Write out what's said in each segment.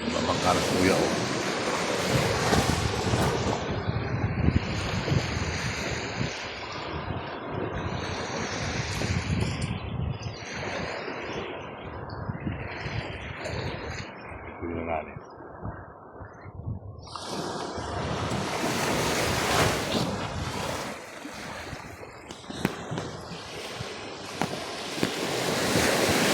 Babangka ng kuya oh. Tingnan natin.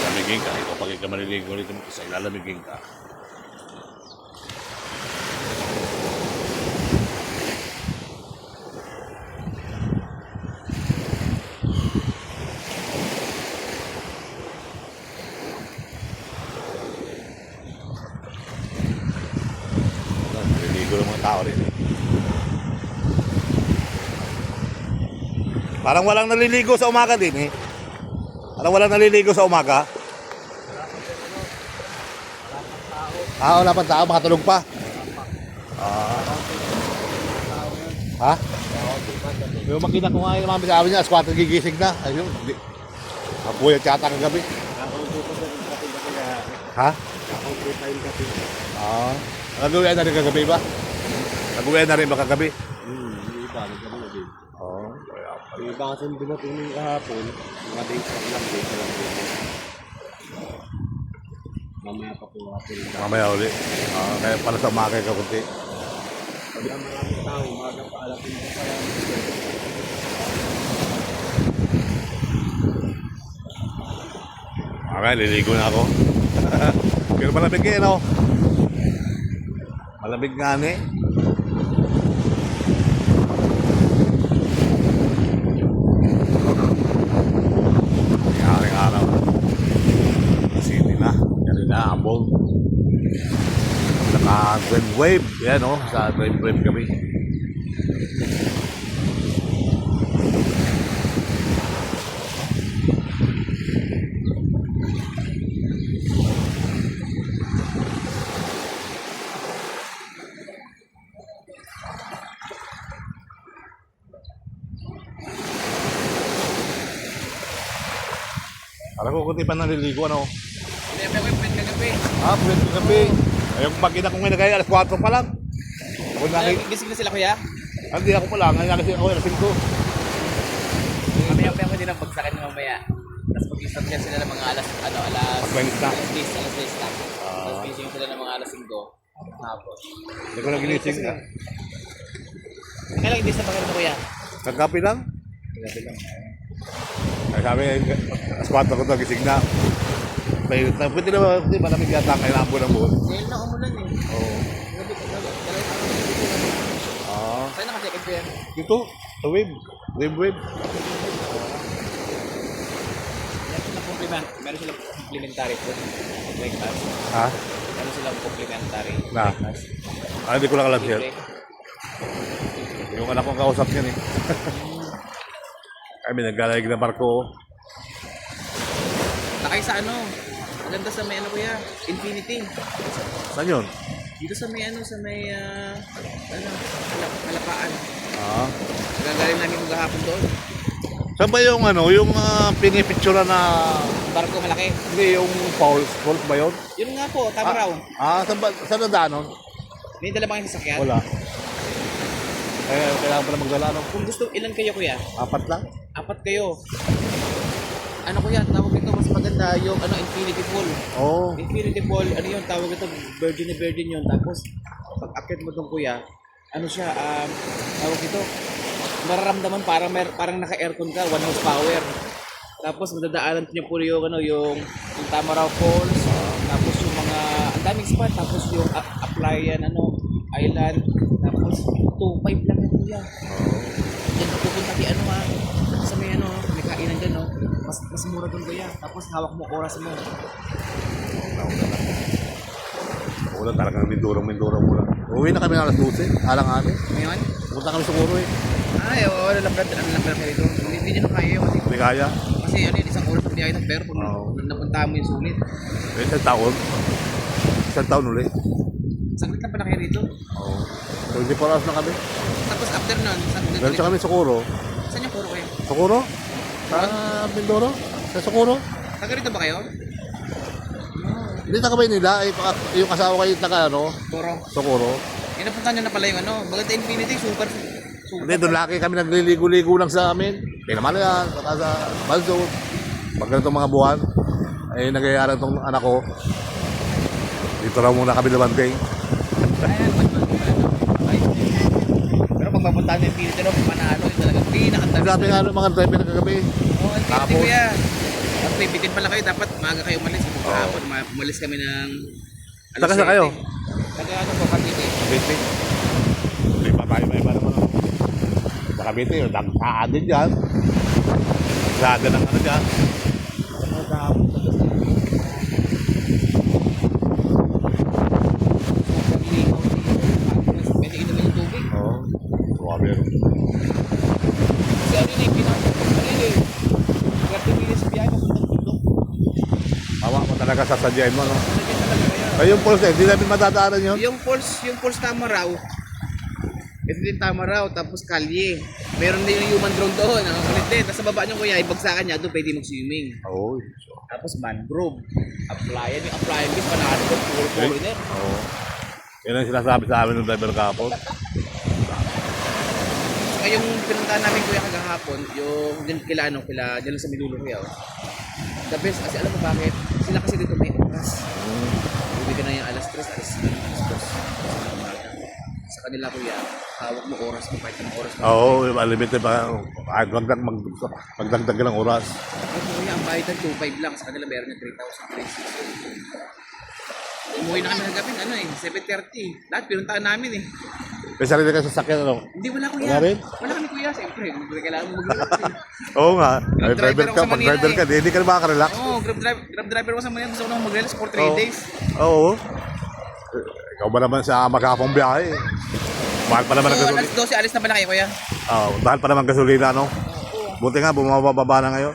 Lamigin ka. Ikaw pag ikaw maliligo ulit mo isa, ilalamigin ka. Maliligo ng mga tao rin eh. Parang walang naliligo sa umaga din eh. Parang walang naliligo sa umaga. Wala pang tao, makatulog pa. Ha? Yung makina ko nga yung mami sabi niya, squatter gigising na. Ayun, mabuyat yata kagabi. Ha? Nag-uwi na rin kagabi ba? Nag-uwi na rin ba kagabi? Yung iba, nagkaroon din. Oo. Yung iba kasi dumating ng kahapon, mga days lang din. Mamaya pa po hapon. Mamaya uli. Kaya pala sa umaga ka kunti. Sabi ang maraming tao, umaga pa alapin ko pa yan. Okay, liligo na ako. Pero malamig eh, no? Malamig nga ni. Aring araw. City na. Yan na, ambol. Naka-Grand Wave. Yan, no? Sa Grand Wave kami. Alam ko, kunti pa naliligo, ano? Hindi, may pwede kagabi. Pwede gabi. Ayun, pagkita ko ngayon na kaya, alas 4 pa lang. Ako Gising na sila kuya? Hindi ako pa lang, ngayon kasi ako, alas 5. Mamaya pa ako din ang bagsakan ng mamaya. Tapos mag-isap yan sila ng mga alas 20 na. alas 10 na. Tapos gising sila ng mga alas 5. Hapon. Hindi ko na ginising na. Kailan hindi sa bagay kuya? Nagkapi lang. Gabi lang. Ay sabi, alas 4 ko na gising na. Pwede na, pwede malamig yata ang kailangan po ng buhon. Ngayon na umulan eh. Oo. Gabi ka gabi. Dalawang araw na dito. Saan naka-check-in ko yan? Dito, sa wave. Wave. Meron silang complimentary food. Breakfast. Ha? Meron silang complimentary Na? breakfast. Hindi ko lang alam siya. Libre. Yung anak kong kausap niyan eh. Kami naglalayag na barko. Nakay sa ano? Maganda sa may ano kuya? Infinity. Saan yun? Dito sa may ano, sa may Kalapaan. Gagaling namin kung gahapon doon. Saan ba yung ano, yung pinipictura na... Barko malaki. Hindi, yung falls ba yun? Yun nga po, tama raw. Saan na daan nun? May dala ba kayong sasakyan? Wala. Kailangan pa na magdala, no? Kung gusto, ilan kayo kuya? 4 lang? 4 kayo. Ano kuya, tawag ito mas maganda yung ano, Infinity Pool. Oo. Infinity Pool, ano yun, tawag ito, virgin na virgin yun. Tapos, pag akit mo itong kuya, ano siya, tawag ito, mararamdaman parang naka-aircon ka, 1 horsepower. Tapos, madadaanan niyo po yung, ano, yung Tamaraw Falls, tapos yung mga, ang daming spot, tapos yung Applyan, ano, Island, tapos 2.5 lang yan kuya. Diyan ka pupunta kay ano ha, sa may ano, may kainan dyan no, mas mura doon kuya, tapos hawak mo oras mo. Ulan talaga ng Mindurong mula. Uwi na kami ng alas 12, alang-amin. Ngayon? Punta kami siguro eh. Ay, oo, lalapad kayo dito. Hindi nyo na kaya yun kasi, Hindi kaya. kasi ano yun, isang oras na biyahe ng pero pag napunta mo yung sulit. Isang taon. Isang taon ulit. Saglit lang pala kayo dito. Oo. 24 hours na kami. Tapos after nun, Diretso kami sa Socorro. saan yung puro kayo? Socorro? Sa Mindoro? Sa Socorro? Taga rito ba kayo? Hindi takabay nila, yung asawa kayo taga ano, Toro. Socorro. Napunta nyo na pala yung ano. Bagay Infinity, super. Hindi, doon laki kami nagliligo-ligo lang sa amin. Pinamala yan, saka sa Balso. Pag ganitong mga buwan, ay nagyayari itong anak ko. Dito raw muna kami lumanding. Ayan, ay. Pero pag mapunta ng Infinity, no, panalo yung talagang pinakatabi. Sabi nga ng mga driver na kagabi. Oo, Infinity Tapos? kuya. At may bitin pala kayo, dapat maaga kayo umalis. Kahapon, umalis kami ng Saka sa kayo? Taga ano po, Cavite. Cavite. May pa tayo may iba naman. Sa Cavite, yung dagkaan din dyan. Daga ng ano dyan. Pwede inumin yung tubig. Oo. Suwabe. Kasi ano yun yung ano yun eh. 30 minutes biyahe papuntang bundok. Tawa mo talaga sasadyain mo, no? Nandiyan talaga kaya. Ay, yung pulse, hindi namin madadaanan yun. Yung Pulse tama raw. Ito din tama raw, tapos kalye. Meron din yung human drone doon, ang kulit din. Tapos sa baba nyo kuya, ibagsakan niya, doon pwede mag-swimming. Oo. Tapos mangrove. Applyan, yung applyan bis, panalo doon, puro foreigner. Oo. Yan ang sinasabi sa amin ng driver kapon. Saka yung pinuntahan namin kuya kagahapon, yung din kila dyan lang sa Milulo kuya. Oh. The best, kasi alam mo bakit? Sila kasi dito may oras. Uwi ka na yung alas 3, alas 2. Sa kanila kuya, hawak mo oras mo, kahit anong oras mo. Oo, limited pa. Magdagdag ka ng oras. At kuya, ang bayad ng 2.5 lang, sa kanila meron yung 3,000. Umuwi na kami ng gabi, 7:30. Lahat pinuntahan namin eh. May sarili ka sa sakyan, ano? Hindi, wala kuya. Wala rin? Wala kami kuya, siyempre. Kailangan mo mag-relax eh. Oo nga. Ay, Grab driver driver ako ka, sa pag Manila driver ka, hindi ka na makaka-relax. Oo, grab driver ko sa Manila. Gusto ko nang mag-relax for 3 Oo. days. Oo. Ikaw ba naman sa magkakapong biyahe? Mahal pa naman ang So, gasolina. alas 12, alis na ba na kayo kuya? Oo, mahal pa naman gasolina, no? Buti nga, bumababa na ngayon.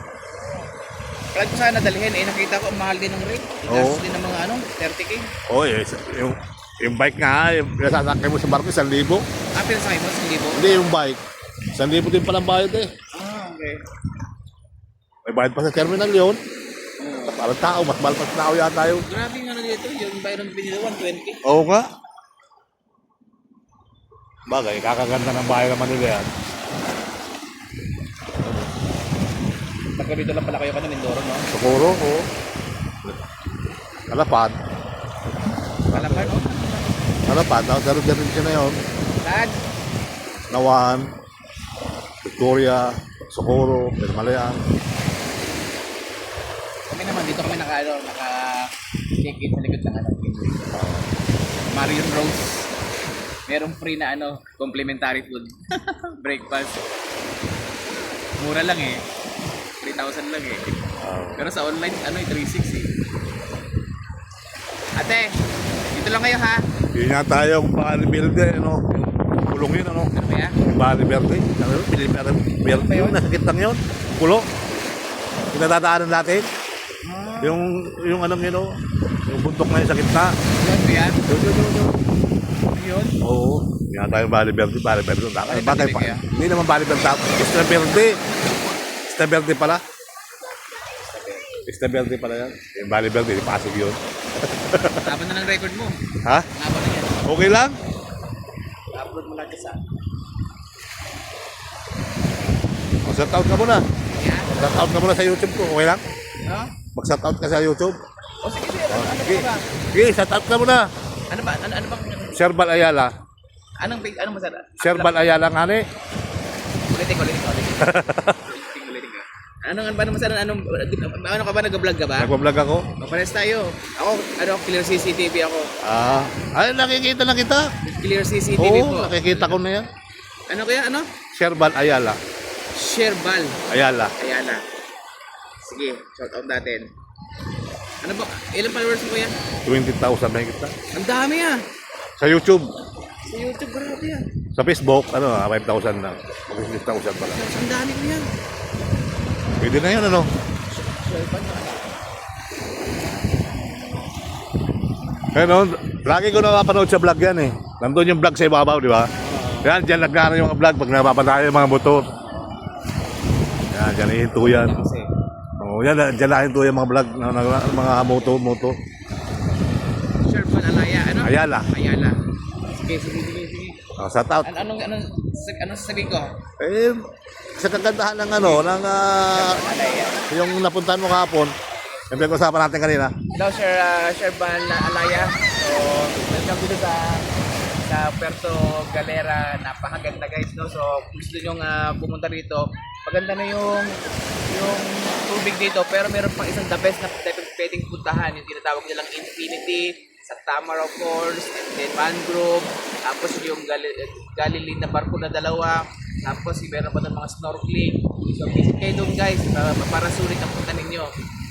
Kaya ko sana dalhin eh. Nakita ko, ang mahal din ng rate. Oo. Gas din ng mga 30K. Oo, yung bike nga, yung sasakay mo sa barko, 1,000. Ah, pinasakay mo, 1,000. Hindi, yung bike. 1,000 din palang bayad eh. Ah, okay. May bayad pa sa terminal yun. Parang tao, mas mahal pa sa tao yata yun. Grabe nga na dito. Yung Byron Pinilo, 120. Oo nga. Bagay, kakaganda ng bahay naman nila yan. Pagka dito lang pala kayo ka na Mindoro, no? Siguro, oo. Kalapad. Kalapan, no? Kalapad, darin ka na yun. Dad, Nawan, Victoria, Socorro, Permalayan. kami naman, dito kami naka-check-in sa likod ng Marion Rose. Merong free na complimentary food. Breakfast. Mura lang eh. 3,000 lang eh. Pero sa online, 3,600 eh. Ate, dito lang kayo ha. Yun nga tayo, kung Bali Verde, ano? Yung pulong yun, ano? Ano kaya? Bali Verde. Ano yun? Verde yun, nasa kitang yun. Pulo. Yung natataanan natin. Yung anong yun, oh. Yung buntok na yun sa kitna. Yun ba yan? Yun. Yun? Oo. Yun nga tayo, Bali Verde. Bali Verde. Bali Bakit Verde pa? kaya? Hindi naman Bali Verde. Isla Verde. Isla Verde pala. Isla Verde pala yan. Yung Bali Verde, di Pasig yun. Laban na ng record mo. Ha? Laban na yan. Okay lang? Upload mo lang sa Mag-shout out ka muna. yan. Shout out ka muna sa YouTube ko. Okay lang? No? Mag-shout out ka sa YouTube. O sige, sir. Ano Sige. ba? Sige, shout out ka muna. Ano ba? Ano bang... Sherbal Ayala. Anong masarap? Sherbal Ayala nga ni. Ulitin ko. Anong ba naman sana? Ano ka ba? Nag-vlog ka ba? Nagbablog ako. Pares tayo. Ako, clear CCTV ako. Ay, nakikita na kita. Clear CCTV po. Oo, nakikita ko na yan. Ano kaya? Sherbal Ayala. Sherbal. Ayala. Ayala. Sige, shout out natin. Ano ba? Ilang followers mo yan? 20,000 na kita. Ang dami ah. Sa YouTube. Sa YouTube, grabe yan. Sa Facebook, 5,000 na. 6,000 pala. Ang dami ko yan. Pwede na yan, ano? Sherbal na. Ano, lagi ko napapanood sa vlog yan eh. Nandun yung vlog sa ibabaw, di ba? Yan, dyan nagkano yung vlog pag napapatayo yung mga motor. Yan, dyan ihinto yan. Kasi, Oo, yan, dyan nahinto yung mga vlog, mga moto. Ayala. Ayala. Sige. Oh, shout out. Anong sasabihin ko? Eh, sa kagandahan ng Alaya. yung napuntahan mo kahapon, yung pinag-usapan natin kanina. Hello, Sir Van Alaya. So, welcome dito sa Puerto Galera. Napakaganda guys, no? So, kung gusto nyo pumunta rito, maganda na yung tubig dito, pero meron pang isang the best na pwedeng puntahan, yung tinatawag nilang Infinity, sa Tamaraw Falls, and then Mangrove, tapos yung Galilee na barko na dalawa, tapos meron pa doon mga snorkeling. So, visit kayo doon guys, para sulit ang punta ninyo.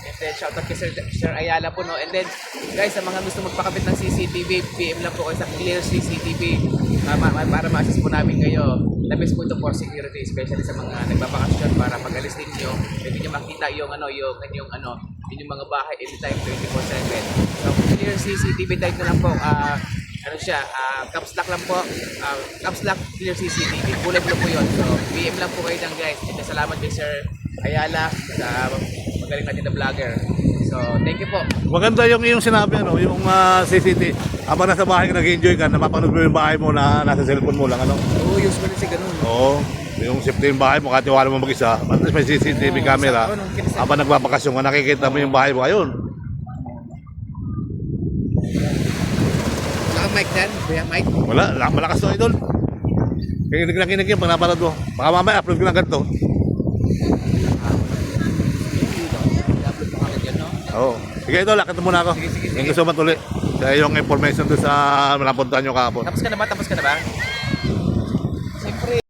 And then, shoutout kay Sir Ayala po, no? And then, guys, sa mga gusto magpakabit ng CCTV, PM lang po kayo sa Clear CCTV para ma-assist po namin kayo. The best po ito for security, especially sa mga nagbabakasyon para pag-alis ninyo, pwede nyo makita yung inyong mga bahay anytime 24/7. So, Clear CCTV type na lang po, caps lock lang po, caps lock Clear CCTV, kulay blue po yun. So, PM lang po kayo dyan guys. And then, salamat kay Sir Ayala sa magaling natin na vlogger. So, thank you po. Maganda yung sinabi, yung CCTV. Habang nasa bahay ka, nag-enjoy ka, napapanood mo yung bahay mo na nasa cellphone mo lang, Oo, usually kasi ganun. Oo. Yung safety yung bahay mo, kahit wala mo mag-isa, at least may CCTV camera. Habang nagbabakasyon ka, nakikita mo yung bahay mo. Ayun. Wala kang mic dyan? Kuya mic? Wala, malakas to, idol. Kinig na kinig yung panaparad mo. Baka mamaya, upload ko na ganito. I-upload mo kagad yan, no? Oo. Sige, idol, lakit muna ako. Sige. Yung gusto matuloy. Kaya yung information doon sa napuntahan nyo kahapon. Tapos ka na ba?